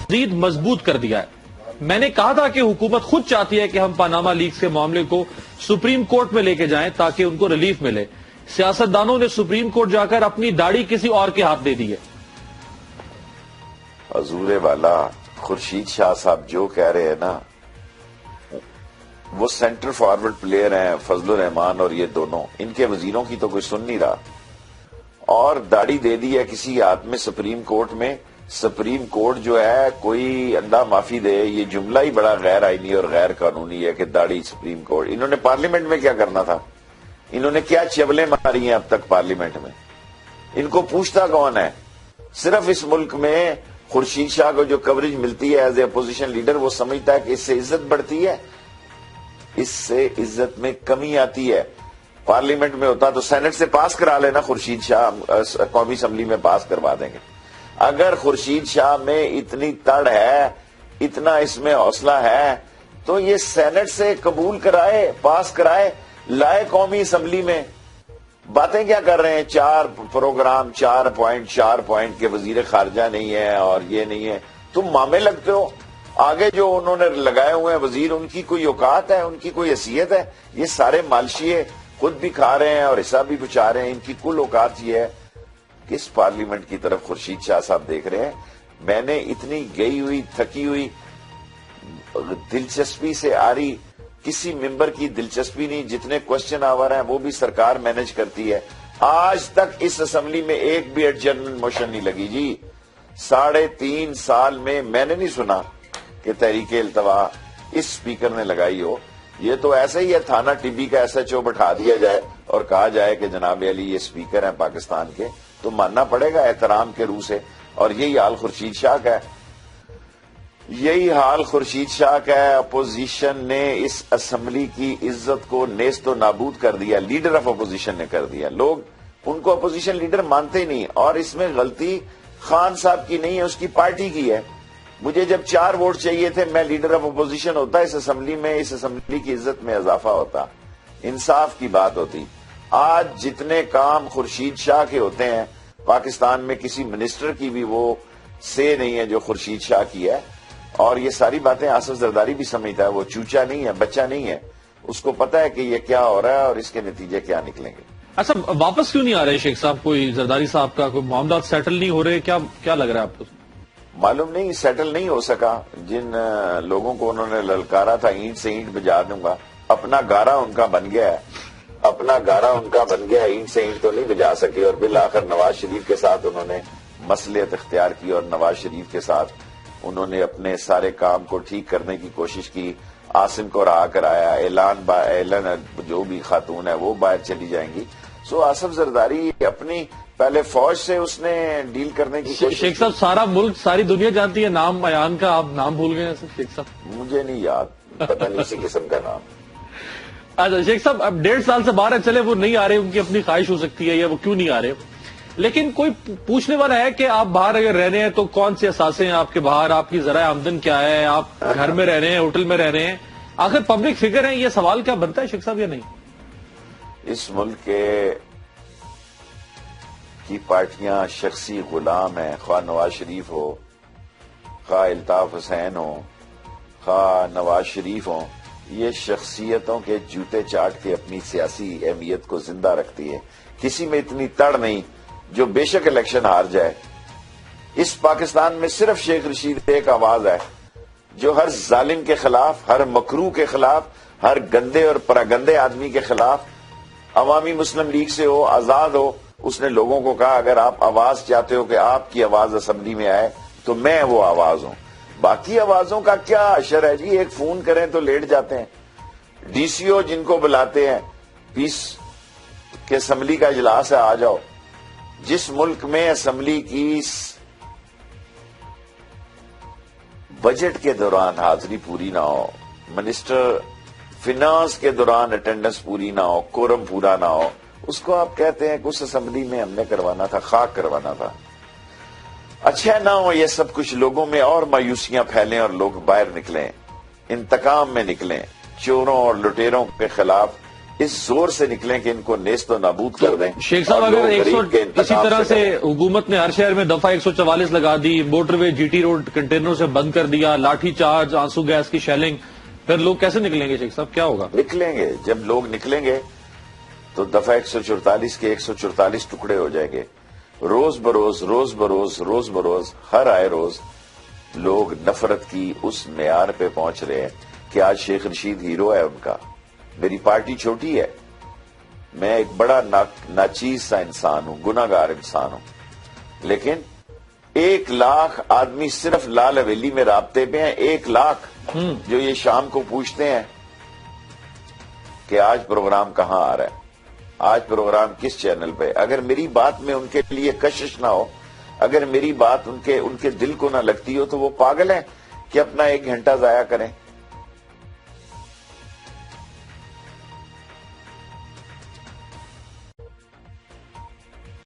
مزید مضبوط کر دیا ہے۔ میں نے کہا تھا کہ حکومت خود چاہتی ہے کہ ہم پاناما لیکس کے معاملے کو سپریم کورٹ میں لے کے جائیں تاکہ ان کو ریلیف ملے۔ سیاستدانوں نے سپریم کورٹ جا کر اپنی داڑھی کسی اور کے ہاتھ دے دی ہے۔ حضور والا خورشید شاہ صاحب جو کہہ رہے ہیں نا، وہ سینٹر فارورڈ پلیئر ہیں، فضل الرحمان اور یہ دونوں، ان کے وزیروں کی تو کوئی سن نہیں رہا، اور داڑھی دے دی ہے کسی ہاتھ میں سپریم کورٹ میں۔ سپریم کورٹ جو ہے کوئی انڈا معافی دے، یہ جملہ ہی بڑا غیر آئینی اور غیر قانونی ہے کہ داڑھی سپریم کورٹ۔ انہوں نے پارلیمنٹ میں کیا کرنا تھا؟ انہوں نے کیا چبلیں ماری ہیں اب تک پارلیمنٹ میں؟ ان کو پوچھتا کون ہے؟ صرف اس ملک میں خورشید شاہ کو جو کوریج ملتی ہے ایز اے اپوزیشن لیڈر، وہ سمجھتا ہے کہ اس سے عزت بڑھتی ہے، اس سے عزت میں کمی آتی ہے۔ پارلیمنٹ میں ہوتا تو سینٹ سے پاس کرا لینا، خورشید شاہ قومی اسمبلی میں پاس کروا دیں گے۔ اگر خورشید شاہ میں اتنی تڑ ہے، اتنا اس میں حوصلہ ہے، تو یہ سینٹ سے قبول کرائے، پاس کرائے، لائے قومی اسمبلی میں۔ باتیں کیا کر رہے ہیں؟ 4 پروگرام، 4 پوائنٹ کے وزیر خارجہ نہیں ہے اور یہ نہیں ہے۔ تم مامے لگتے ہو؟ آگے جو انہوں نے لگائے ہوئے ہیں وزیر، ان کی کوئی اوقات ہے؟ ان کی کوئی حیثیت ہے؟ یہ سارے مالشیے خود بھی کھا رہے ہیں اور حصہ بھی بچا رہے ہیں، ان کی کل اوقات یہ ہے۔ کس پارلیمنٹ کی طرف خورشید شاہ صاحب دیکھ رہے ہیں؟ میں نے اتنی گئی ہوئی، تھکی ہوئی، دلچسپی سے آ رہی کسی ممبر کی دلچسپی نہیں، جتنے کوشچن آور ہیں وہ بھی سرکار مینج کرتی ہے۔ آج تک اس اسمبلی میں ایک بھی ایڈجرنمنٹ موشن نہیں لگی جی۔ 3.5 سال میں نے نہیں سنا کہ تحریک التوا اس سپیکر نے لگائی ہو۔ یہ تو ایسا ہی ہے، تھانہ ٹی بی کا SHO بٹھا دیا جائے اور کہا جائے کہ جناب علی یہ سپیکر ہیں پاکستان کے، تو ماننا پڑے گا احترام کے روح سے۔ اور یہی حال خورشید شاہ کا ہے، یہی حال خورشید شاہ کا ہے۔ اپوزیشن نے اس اسمبلی کی عزت کو نیست و نابود کر دیا، لیڈر آف اپوزیشن نے کر دیا۔ لوگ ان کو اپوزیشن لیڈر مانتے ہی نہیں، اور اس میں غلطی خان صاحب کی نہیں ہے، اس کی پارٹی کی ہے۔ مجھے جب 4 ووٹ چاہیے تھے، میں لیڈر آف اپوزیشن ہوتا اس اسمبلی میں، اس اسمبلی کی عزت میں اضافہ ہوتا، انصاف کی بات ہوتی۔ آج جتنے کام خورشید شاہ کے ہوتے ہیں پاکستان میں، کسی منسٹر کی بھی وہ سے نہیں ہے جو خورشید شاہ کی ہے۔ اور یہ ساری باتیں آصف زرداری بھی سمجھتا ہے، وہ چوچا نہیں ہے، بچہ نہیں ہے، اس کو پتا ہے کہ یہ کیا ہو رہا ہے اور اس کے نتیجے کیا نکلیں گے۔ اچھا، واپس کیوں نہیں آ رہے شیخ صاحب؟ کوئی زرداری صاحب کا کوئی معاملات سیٹل نہیں ہو رہے؟ کیا لگ رہا ہے آپ کو؟ معلوم نہیں، سیٹل نہیں ہو سکا۔ جن لوگوں کو انہوں نے للکارا تھا اینٹ سے اینٹ بجا دوں گا، اپنا گارا ان کا بن گیا ہے، اپنا گارا ان کا بن گیا، اینٹ سے اینٹ تو نہیں بجا سکے۔ اور بالآخر نواز شریف کے ساتھ انہوں نے مصلحت اختیار کی اور نواز شریف کے ساتھ انہوں نے اپنے سارے کام کو ٹھیک کرنے کی کوشش کی۔ عاصم کو رہا کرایا، اعلان جو بھی خاتون ہے وہ باہر چلی جائیں گی۔ سو آصف زرداری اپنی پہلے فوج سے اس نے ڈیل کرنے کی کوشش۔ شیخ صاحب، سارا ملک، ساری دنیا جانتی ہے نام ایان کا، آپ نام بھول گئے ہیں شیخ صاحب؟ مجھے نہیں یاد، پتہ نہیں اسی قسم کا نام۔ اچھا شیخ صاحب، اب 1.5 سال سے باہر ہے، چلے وہ نہیں آ رہے، ان کی اپنی خواہش ہو سکتی ہے یا وہ کیوں نہیں آ رہے، لیکن کوئی پوچھنے والا ہے کہ آپ باہر اگر رہنے ہیں تو کون سے اثاثے ہیں آپ کے باہر، آپ کی ذرائع آمدن کیا ہے، آپ گھر میں رہ رہے ہیں، ہوٹل میں رہ رہے ہیں، آخر پبلک فگر ہیں، یہ سوال کیا بنتا ہے شیخ صاحب یا نہیں؟ اس ملک کی پارٹیاں شخصی غلام ہیں، خواہ نواز شریف ہو، خواہ الطاف حسین ہو، خواہ نواز شریف ہوں، یہ شخصیتوں کے جوتے چاٹ کے اپنی سیاسی اہمیت کو زندہ رکھتی ہے۔ کسی میں اتنی تڑ نہیں جو بے شک الیکشن ہار جائے۔ اس پاکستان میں صرف شیخ رشید ایک آواز ہے جو ہر ظالم کے خلاف، ہر مکروہ کے خلاف، ہر گندے اور پراگندے آدمی کے خلاف، عوامی مسلم لیگ سے ہو، آزاد ہو، اس نے لوگوں کو کہا اگر آپ آواز چاہتے ہو کہ آپ کی آواز اسمبلی میں آئے تو میں وہ آواز ہوں۔ باقی آوازوں کا کیا اشر ہے جی؟ ایک فون کریں تو لیٹ جاتے ہیں۔ DCO جن کو بلاتے ہیں، پیس کے اسمبلی کا اجلاس ہے، آ جاؤ۔ جس ملک میں اسمبلی کی بجٹ کے دوران حاضری پوری نہ ہو، منسٹر فینانس کے دوران اٹینڈنس پوری نہ ہو، کورم پورا نہ ہو، اس کو آپ کہتے ہیں کہ اس اسمبلی میں ہم نے کروانا تھا، خاک کروانا تھا۔ اچھا نہ ہو یہ سب کچھ، لوگوں میں اور مایوسیاں پھیلیں اور لوگ باہر نکلیں، انتقام میں نکلیں، چوروں اور لٹیروں کے خلاف ہیں۔ اس زور سے نکلیں کہ ان کو نیست و نابود کر دیں۔ شیخ صاحب اور اگر لوگ غریب کے اسی انتخاب طرح سے لڑیں۔ حکومت نے ہر شہر میں دفعہ 144 لگا دی، موٹر وے جی ٹی روڈ کنٹینروں سے بند کر دیا، لاٹھی چارج، آنسو گیس کی شیلنگ، پھر لوگ کیسے نکلیں گے شیخ صاحب، کیا ہوگا؟ نکلیں گے، جب لوگ نکلیں گے تو دفعہ 144 کے 144 ٹکڑے ہو جائیں گے۔ روز بروز روز بروز روز بروز ہر آئے روز لوگ نفرت کی اس معیار پہ پہنچ رہے ہیں کہ آج شیخ رشید ہیرو ہے ان کا۔ میری پارٹی چھوٹی ہے، میں ایک بڑا ناچیز سا انسان ہوں، گناہگار انسان ہوں، لیکن 1 لاکھ آدمی صرف لال حویلی میں رابطے پہ ہیں، 1 لاکھ جو یہ شام کو پوچھتے ہیں کہ آج پروگرام کہاں آ رہا ہے، آج پروگرام کس چینل پہ۔ اگر میری بات میں ان کے لیے کشش نہ ہو، اگر میری بات ان کے دل کو نہ لگتی ہو تو وہ پاگل ہیں کہ اپنا 1 گھنٹہ ضائع کریں۔